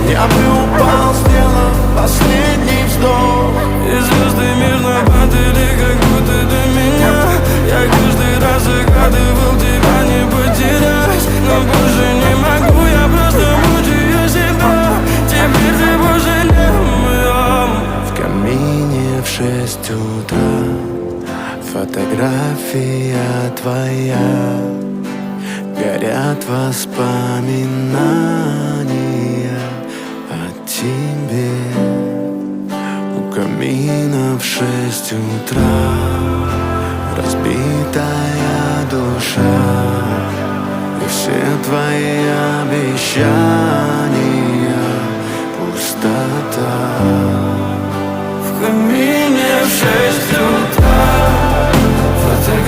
Я бы упал, сделав последний вздох. И звезды мирно падали, как будто до меня. Я каждый раз загадывал тебя не потерять, но больше не могу, я просто мучаю себя. Теперь ты больше не моя. В камине в 6 утра фотография твоя. Горят воспоминания о тебе. У камина в 6 утра разбитая душа. И все твои обещания пустота.